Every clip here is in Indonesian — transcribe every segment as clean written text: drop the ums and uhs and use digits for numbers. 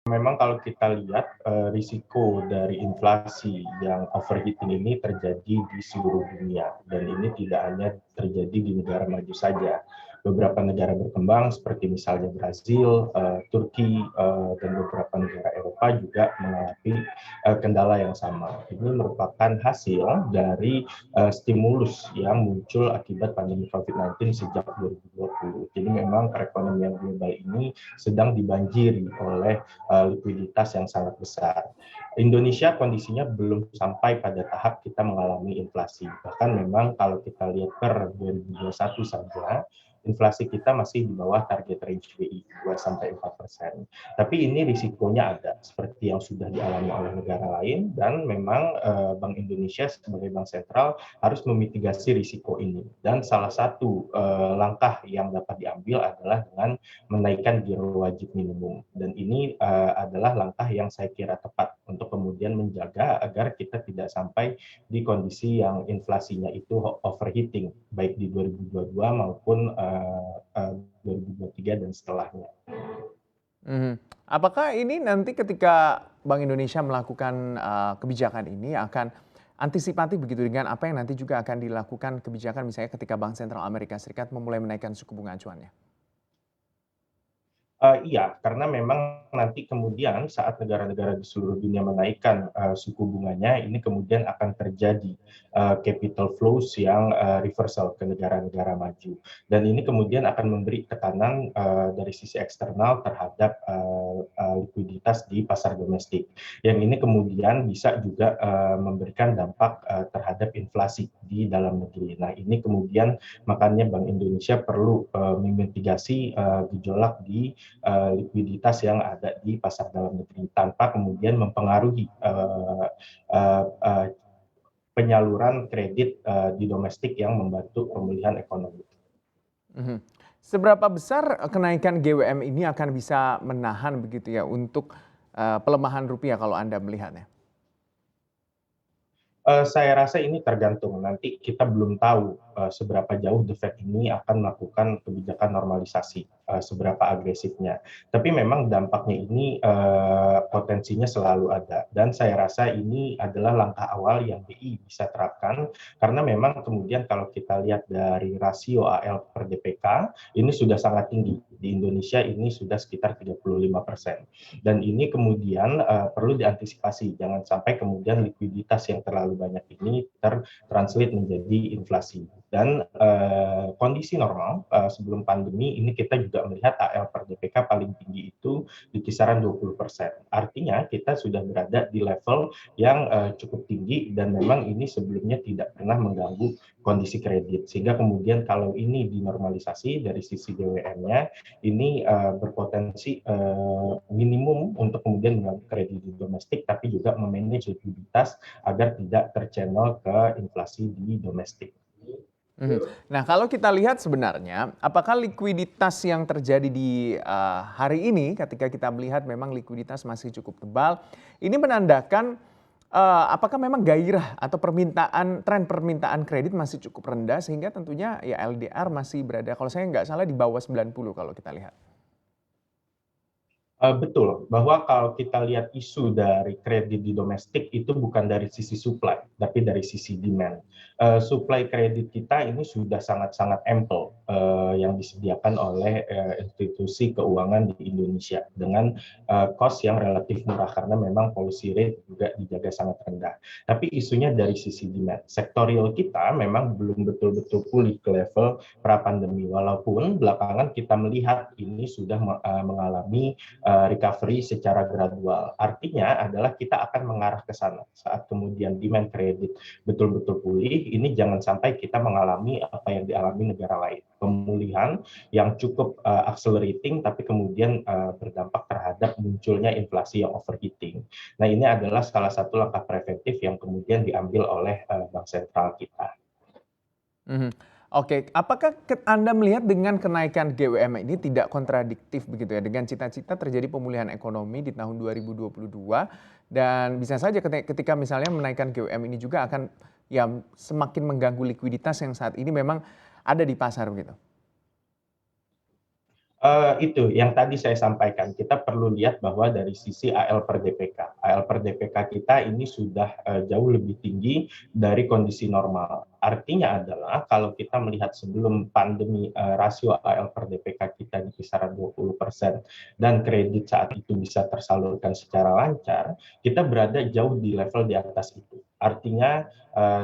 Memang kalau kita lihat risiko dari inflasi yang overheating ini terjadi di seluruh dunia dan ini tidak hanya terjadi di negara maju saja. Beberapa negara berkembang seperti misalnya Brazil, Turki, dan beberapa negara Eropa juga mengalami kendala yang sama. Ini merupakan hasil dari stimulus yang muncul akibat pandemi COVID-19 sejak 2020. Jadi memang perekonomian global ini sedang dibanjiri oleh likuiditas yang sangat besar. Indonesia kondisinya belum sampai pada tahap kita mengalami inflasi. Bahkan memang kalau kita lihat per 2021 saja, inflasi kita masih di bawah target range BI 2-4%. Tapi ini risikonya ada, seperti yang sudah dialami oleh negara lain, dan memang Bank Indonesia sebagai bank sentral harus memitigasi risiko ini. Dan salah satu langkah yang dapat diambil adalah dengan menaikkan giro wajib minimum. Dan ini adalah langkah yang saya kira tepat untuk kemudian menjaga agar kita tidak sampai di kondisi yang inflasinya itu overheating, baik di 2022 maupun 2023 dan setelahnya. Apakah ini nanti ketika Bank Indonesia melakukan kebijakan ini akan antisipatif begitu dengan apa yang nanti juga akan dilakukan kebijakan misalnya ketika Bank Sentral Amerika Serikat memulai menaikkan suku bunga acuannya? Iya, karena memang nanti kemudian saat negara-negara di seluruh dunia menaikkan suku bunganya, ini kemudian akan terjadi capital flows yang reversal ke negara-negara maju. Dan ini kemudian akan memberi tekanan dari sisi eksternal terhadap likuiditas di pasar domestik. Yang ini kemudian bisa juga memberikan dampak terhadap inflasi di dalam negeri. Nah, ini kemudian makanya Bank Indonesia perlu memitigasi gejolak di likuiditas yang ada di pasar dalam negeri tanpa kemudian mempengaruhi penyaluran kredit di domestik yang membantu pemulihan ekonomi. Seberapa besar kenaikan GWM ini akan bisa menahan begitu ya untuk pelemahan rupiah kalau Anda melihatnya? Saya rasa ini tergantung. Nanti kita belum tahu seberapa jauh The Fed ini akan melakukan kebijakan normalisasi, seberapa agresifnya. Tapi memang dampaknya ini potensinya selalu ada. Dan saya rasa ini adalah langkah awal yang BI bisa terapkan, karena memang kemudian kalau kita lihat dari rasio AL per DPK, ini sudah sangat tinggi. Di Indonesia ini sudah sekitar 35%. Dan ini kemudian perlu diantisipasi, jangan sampai kemudian likuiditas yang terlalu banyak ini tertranslate menjadi inflasi. Dan kondisi normal sebelum pandemi ini kita juga melihat AL per DPK paling tinggi itu di kisaran 20%. Artinya kita sudah berada di level yang cukup tinggi dan memang ini sebelumnya tidak pernah mengganggu kondisi kredit. Sehingga kemudian kalau ini dinormalisasi dari sisi GWM-nya, ini berpotensi minimum untuk kemudian mengganggu kredit di domestik, tapi juga memanage likuiditas agar tidak terchannel ke inflasi di domestik. Nah, kalau kita lihat sebenarnya, apakah likuiditas yang terjadi di hari ini, ketika kita melihat memang likuiditas masih cukup tebal, ini menandakan apakah memang gairah atau tren permintaan kredit masih cukup rendah sehingga tentunya ya LDR masih berada, kalau saya nggak salah di bawah 90 kalau kita lihat. Betul, bahwa kalau kita lihat isu dari kredit di domestik itu bukan dari sisi supply, tapi dari sisi demand. Supply kredit kita ini sudah sangat-sangat ample yang disediakan oleh institusi keuangan di Indonesia dengan cost yang relatif murah karena memang policy rate juga dijaga sangat rendah. Tapi isunya dari sisi demand. Sektorial kita memang belum betul-betul pulih ke level pra-pandemi, walaupun belakangan kita melihat ini sudah mengalami recovery secara gradual. Artinya adalah kita akan mengarah ke sana. Saat kemudian demand kredit betul-betul pulih, ini jangan sampai kita mengalami apa yang dialami negara lain. Pemulihan yang cukup accelerating, tapi kemudian berdampak terhadap munculnya inflasi yang overheating. Nah, ini adalah salah satu langkah preventif yang kemudian diambil oleh Bank Sentral kita. Oke, apakah Anda melihat dengan kenaikan GWM ini tidak kontradiktif begitu ya dengan cita-cita terjadi pemulihan ekonomi di tahun 2022 dan bisa saja ketika misalnya menaikkan GWM ini juga akan ya semakin mengganggu likuiditas yang saat ini memang ada di pasar begitu? Itu yang tadi saya sampaikan, kita perlu lihat bahwa dari sisi AL per DPK. AL per DPK kita ini sudah jauh lebih tinggi dari kondisi normal. Artinya adalah kalau kita melihat sebelum pandemi, rasio AL per DPK kita di kisaran 20% dan kredit saat itu bisa tersalurkan secara lancar, kita berada jauh di level di atas itu. Artinya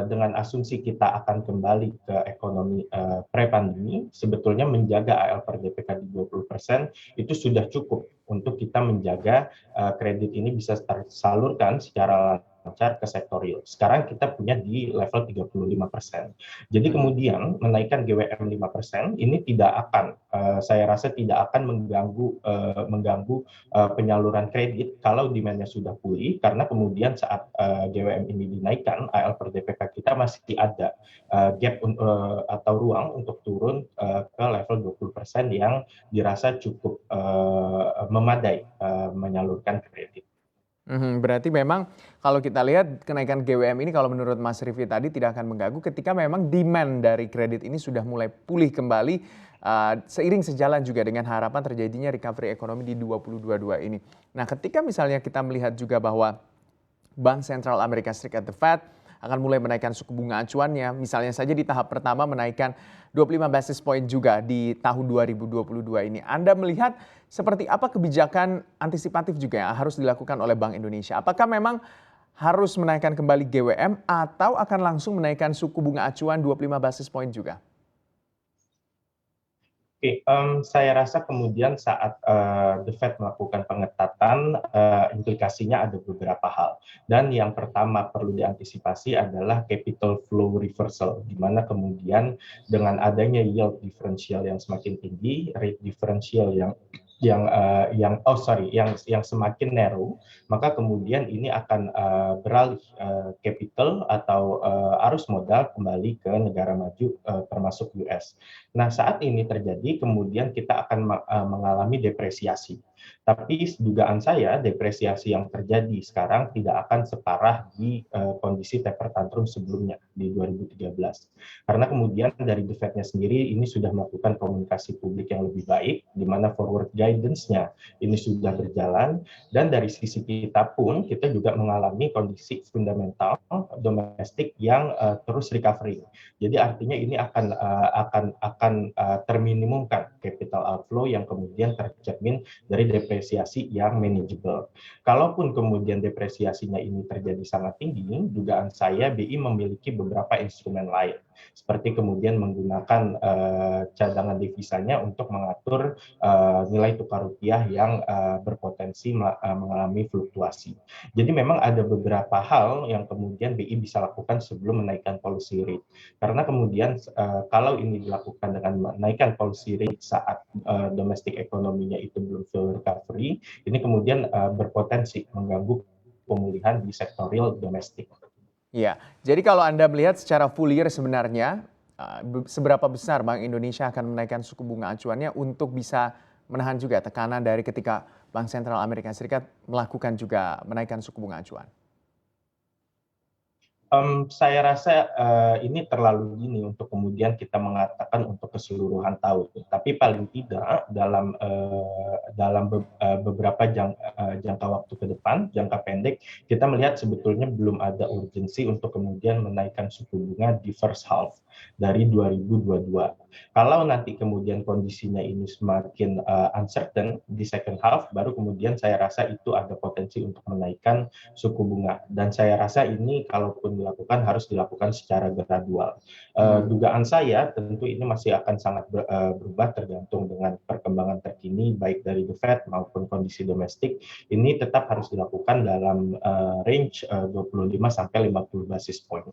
dengan asumsi kita akan kembali ke ekonomi pre-pandemi, sebetulnya menjaga AL per DPK di 20% itu sudah cukup untuk kita menjaga kredit ini bisa tersalurkan secara lancar ke sektor real. Sekarang kita punya di level 35%. Jadi kemudian menaikkan GWM 5% ini tidak akan, saya rasa tidak akan mengganggu penyaluran kredit kalau demand-nya sudah pulih, karena kemudian saat GWM ini dinaikkan, AL per DPK kita masih ada gap atau ruang untuk turun ke level 20% yang dirasa cukup memadai menyalurkan kredit. Berarti memang kalau kita lihat kenaikan GWM ini kalau menurut Mas Rify tadi tidak akan mengganggu ketika memang demand dari kredit ini sudah mulai pulih kembali, seiring sejalan juga dengan harapan terjadinya recovery ekonomi di 2022 ini. Nah, ketika misalnya kita melihat juga bahwa Bank Sentral Amerika Serikat, The Fed, akan mulai menaikkan suku bunga acuannya, misalnya saja di tahap pertama menaikkan 25 basis point juga di tahun 2022 ini. Anda melihat seperti apa kebijakan antisipatif juga yang harus dilakukan oleh Bank Indonesia? Apakah memang harus menaikkan kembali GWM atau akan langsung menaikkan suku bunga acuan 25 basis point juga? Oke, saya rasa kemudian saat The Fed melakukan pengetatan, implikasinya ada beberapa hal. Dan yang pertama perlu diantisipasi adalah capital flow reversal, di mana kemudian dengan adanya yield differential yang semakin tinggi, rate differential yang semakin narrow, maka kemudian ini akan beralih capital atau arus modal kembali ke negara maju, termasuk US. Nah, saat ini terjadi, kemudian kita akan mengalami depresiasi. Tapi dugaan saya depresiasi yang terjadi sekarang tidak akan separah di kondisi taper tantrum sebelumnya di 2013. Karena kemudian dari The Fed-nya sendiri ini sudah melakukan komunikasi publik yang lebih baik, di mana forward guidance-nya ini sudah berjalan, dan dari sisi kita pun kita juga mengalami kondisi fundamental domestik yang terus recovery. Jadi artinya ini akan terminimumkan capital outflow yang kemudian tercermin dari depresiasi yang manageable. Kalaupun kemudian depresiasinya ini terjadi sangat tinggi, dugaan saya BI memiliki beberapa instrumen lain, seperti kemudian menggunakan cadangan devisanya untuk mengatur nilai tukar rupiah yang berpotensi mengalami fluktuasi. Jadi memang ada beberapa hal yang kemudian BI bisa lakukan sebelum menaikkan policy rate. Karena kemudian kalau ini dilakukan dengan menaikkan policy rate saat domestic ekonominya itu belum full recovery, ini kemudian berpotensi mengganggu pemulihan di sektor real domestik. Ya, jadi kalau Anda melihat secara full year sebenarnya, seberapa besar Bank Indonesia akan menaikkan suku bunga acuannya untuk bisa menahan juga tekanan dari ketika Bank Sentral Amerika Serikat melakukan juga menaikkan suku bunga acuan? Saya rasa ini terlalu dini untuk kemudian kita mengatakan untuk keseluruhan tahun. Tapi paling tidak dalam beberapa jangka waktu ke depan, jangka pendek, kita melihat sebetulnya belum ada urgensi untuk kemudian menaikkan suku bunga di first half dari 2022. Kalau nanti kemudian kondisinya ini semakin uncertain di second half, baru kemudian saya rasa itu ada potensi untuk menaikkan suku bunga. Dan saya rasa ini kalaupun dilakukan harus dilakukan secara gradual. Dugaan saya tentu ini masih akan sangat berubah tergantung dengan perkembangan terkini baik dari The Fed maupun kondisi domestik. Ini tetap harus dilakukan dalam range 25 sampai 50 basis point.